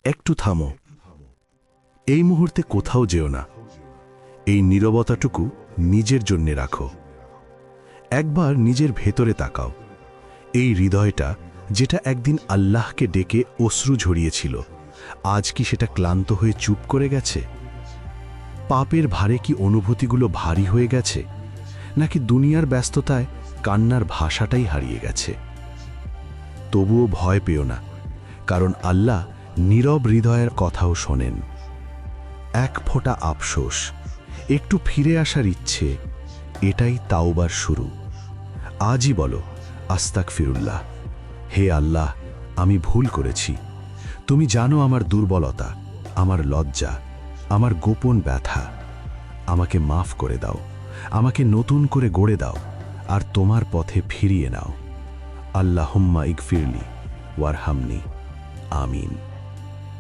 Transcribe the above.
একটু থামো। এই মুহূর্তে কোথাও যেও না। এই নীরবতাটুকু নিজের জন্যে রাখো। একবার নিজের ভেতরে তাকাও। এই হৃদয়টা যেটা একদিন আল্লাহকে ডেকে অশ্রু ঝরিয়েছিল, আজ কি সেটা ক্লান্ত হয়ে চুপ করে গেছে? পাপের ভারে কি অনুভূতিগুলো ভারী হয়ে গেছে, নাকি দুনিয়ার ব্যস্ততায় কান্নার ভাষাটাই হারিয়ে গেছে? তবুও ভয় পেও না, কারণ আল্লাহ নীরব হৃদয়ের কথাও শোনেন। এক ফোঁটা আফসোস, একটু ফিরে আসার ইচ্ছে, এটাই তাওবার শুরু। আজই বলো, আস্তাগফিরুল্লাহ, হে আল্লাহ, আমি ভুল করেছি। তুমি জানো আমার দুর্বলতা, আমার লজ্জা, আমার গোপন ব্যথা। আমাকে মাফ করে দাও, আমাকে নতুন করে গড়ে দাও, আর তোমার পথে ফিরিয়ে নাও। আল্লাহুম্মা ইগফিরলি ওয়ারহামনি। আমিন।